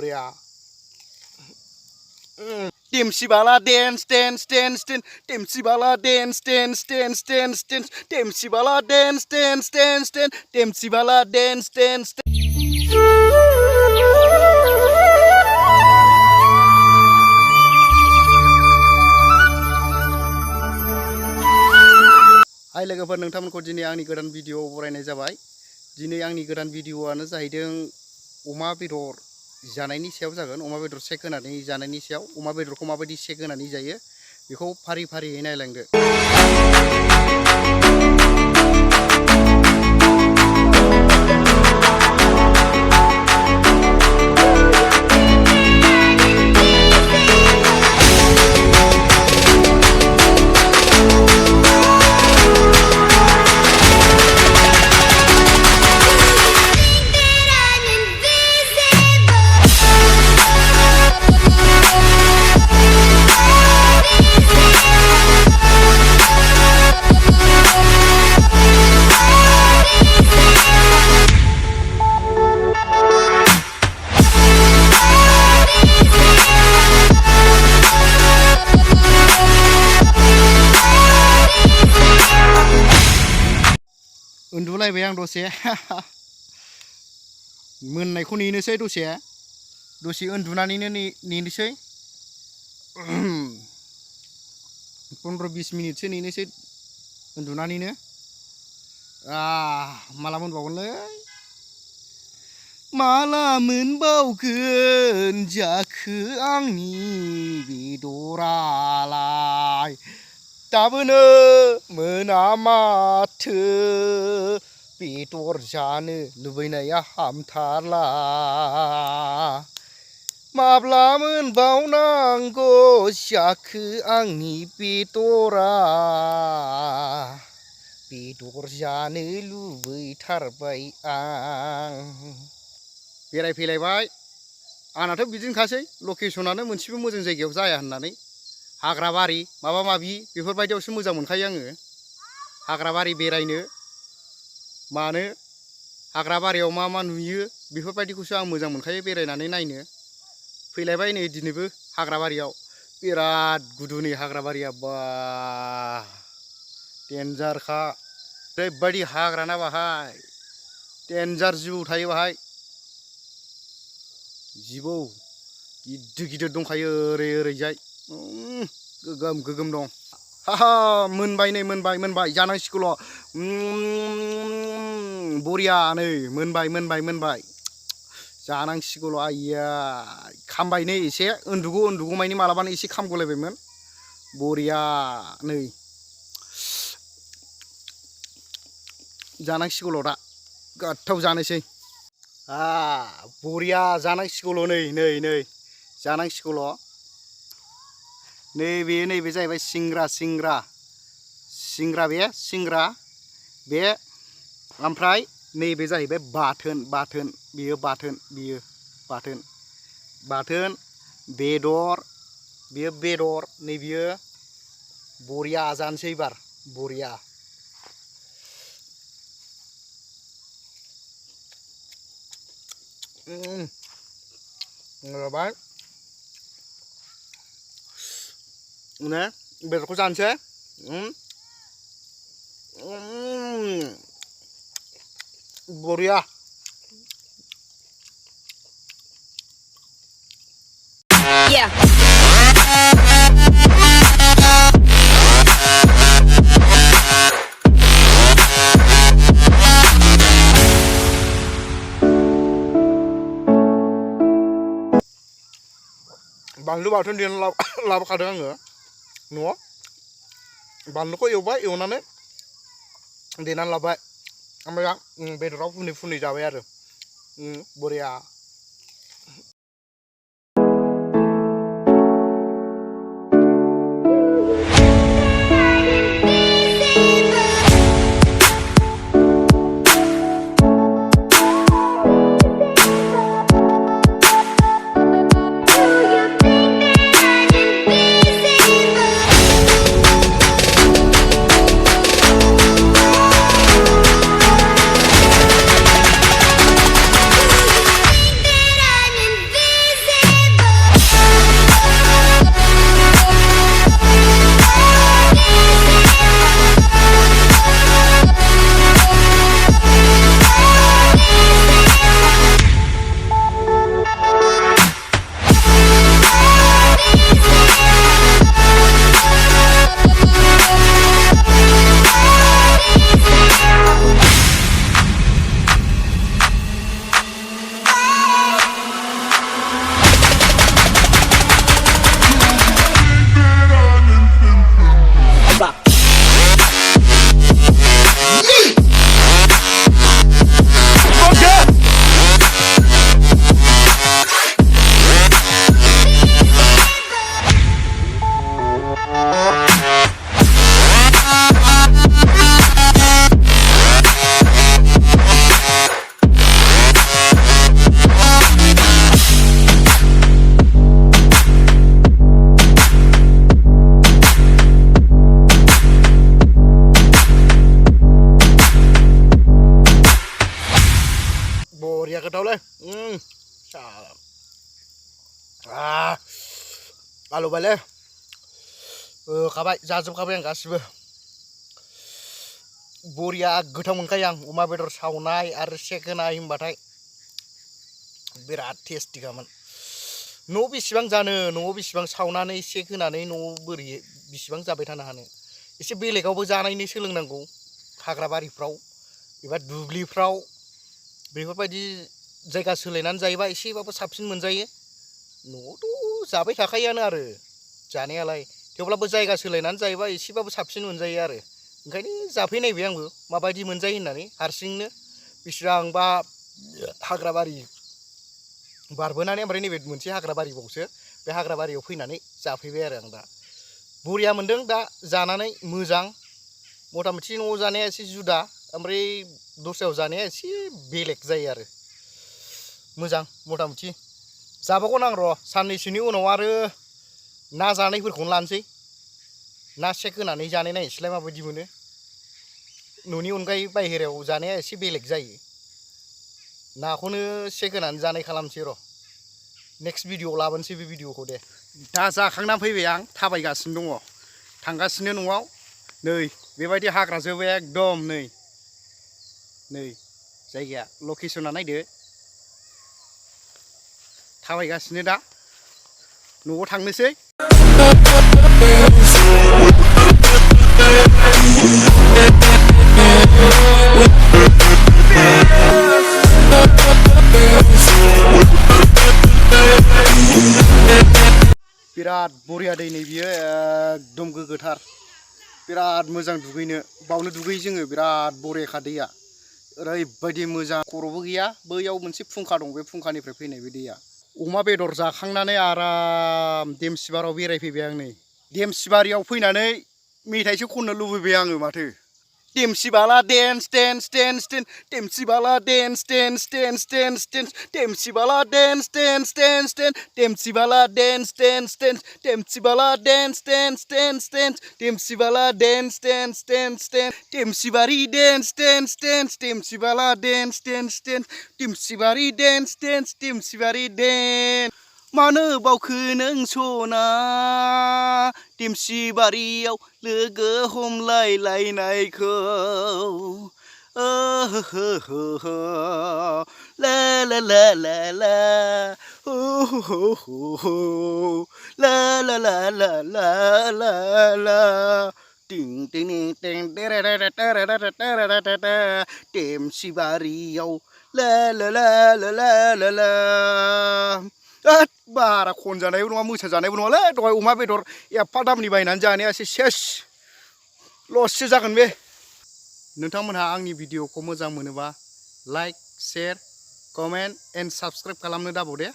Boria. Demsi Bala dance. Demsi Bala dance. Demsi Bala dance. Demsi Bala dance. Hai लोगोफोर नोंथांमोनखौ दिनै आंनि गोदान video बरायनाय जाबाय। दिनै आंनि गोदान भिडिअआनो जाहैदों अमा बेदर जानायनि सायाव जागोन। अमा बेदर सेक होनानै जानायनि सायाव। अमा बेदरखौ माबायदि सेक होनानै जायो बेखौ फारि फारियै नायलांदो। उन्दुलायबाय आं दसे मोननायखौ नेनोसै दसे उन्दुनानैनो नेनोसै 15-20 मिनिटसो नेनोसै उन्दुनानैनो माला मोनबावगोनलै माला मोनबावगोन जाखो आंनि बेदरालाय दाबोनो मोना माथो बेदर जानो लुबैनाया हामथारला माब्ला मोनबावनांगौ जाखो आंनि बेदरा बेदर जानो लुबैथारबाय आं बेरायफैलायबाय आंनाथ' बिदिनोखासै लकेसनानो मोनसेबो मोजां जायगायाव जाया होननानै हाग्राबारि माबा माबि बेफोरबायदियावसो मोजां मोनखायो आङो हाग्राबारि बेरायनो मानो हाग्राबारियाव मा नुयो बेफोरबायदिखौसो आं मोजां मोनखायो बेरायनानै नायनो फैलायबाय नै दिनैबो हाग्राबारियाव बिराद गुदुनि हाग्राबारिया बा डेन्जारखा ओरैबायदि हाग्राना बाहाय डेन्जार जिबौ थायो बाहाय जिबौ गिदिर दंखायो ओरैजाय गोगोम दं हाहा मोनबाय नै मोनबाय जानांसिगौल' बरिया नै मोनबाय जानांसिगौल' आइया खामबाय नै एसे उन्दुगौ मानि मालाबानो एसे खामगलायबायमोन बरिया नै जानांसिगौल' दा गोथाव जानोसै बरिया जानांसिगौल' नै जानांसिगौल' नैबे जाहैबाय सिंग्रा बे ओमफ्राय नैबे जाहैबाय बाथोन बियो बाथोन बेदर नै बियो बरिया जानोसै एबार बरिया जाबाय ने बेदरखौ जानोसै बरिया बानलु बाथोन देना लाबोखादों आङो न'आव बानलुखौ एवनानै देनानै लाबाय ओमफ्राय बेदराव फुनै जाबाय आरो बरिया गोथावलै आलु बाले खाबाय जाजोबखाबाय आं गासिबो बरिया गोथाव मोनखायो आं अमा बेदर सावनाय आरो सेक होनाय होनबाथाय बिराद टेस्टिखामोन न'आव बेसेबां जानो न'आव बेसेबां सावनानै सेक होनानै न'आव बोरै बेसेबां जाबाय थानो हानो एसे बेलेगावबो जानायनि सोलोंनांगौ हाग्रा बारिफ्राव एबा दुब्लिफ्राव बेफोरबायदि जायगा सोलायनानै जायोबा एसेबाबो साबसिन मोनजायो न'आवथ' जाबाय थाखायोआनो आरो जानायालाय थेवब्लाबो जायगा सोलायनानै जायोबा एसेबाबो साबसिन मोनजायो आरो ओंखायनो जाफैनायबाय आंबो माबायदि मोनजायो होननानै हारसिंनो बेसेबांबा हाग्रा बारि बारबोनानै ओमफ्राय नैबे मोनसे हाग्रा बारिबावसो बे हाग्रा बारियाव फैनानै जाफैबाय आरो आं दा बरिया मोनदों दा जानानै मोजां मथा मथि न'आव जानाया एसे जुदा ओमफ्राय दस्रायाव जानाया एसे बेलेग जायो आरो मोजां मथा मथि जाबावगोन आं र' साननैसोनि उनाव आरो ना जानायफोरखौनो लानोसै ना सेक होनानै जानाय नायनोसैलाय माबायदि मोनो न'नि अनगायै बाहेरायाव जानाया एसे बेलेग जायो नाखौनो सेक होनानै जानाय खालामसै र' नेक्स्ट भिडिअ'आव लाबोनोसै बे भिडिअ'खौ दे दा जाखांनानै फैबाय आं थाबायगासिनो दङ थांगासिनो न'आव नै बेबायदि हाग्रा जोबो एकदम नै जायगाया लकेसना नायदो थाबायगासिनो दा न'आव थांनोसै बिराद बरिया दै नै बियो एकदम गोग्गोथार बिराद मोजां दुगैनो बावनो दुगैयो जोङो बिराद बरियाखा दैया ओरैबायदि मोजां खर'बो गैया बैयाव मोनसे फुंखा दं बे फुंखानिफ्राय फैनाय बे दैया अमा बेदर जाखांनानै आराम देमसिबारियाव बेरायफैबाय आं नै देमसिबारियाव फैनानै मेथाइसो खननो लुबैबाय आङो माथो Demsi Bala dance dance dance dance Demsi Bala dance dance dance dance dance Demsi Bala dance dance dance dance Demsi Bala dance dance dance Demsi Bala dance dance dance dance Demsi Bala dance dance dance dance Demsi Bari dance dance dance Demsi Bala dance dance dance Demsi Bari dance dance Demsi Bari dance मानो बावखो नों सना देमसि बारियाव लोगो हमलायलायनायखौ ला ला ला ला ला ला ला ला ला ला ला ला टिं टिं टिं देमसि बारियाव ला ला ला ला ला ला बारा खनजानायबो नङा मोसाजानायबो नङालै दहाय अमा बेदर एफा दामनि बायनानै जानायासो सेस लससो जागोन बे नोंथांमोनहा आंनि भिडिअखौ मोजां मोनोबा like share comment and subscribe खालामनो दाबाव दे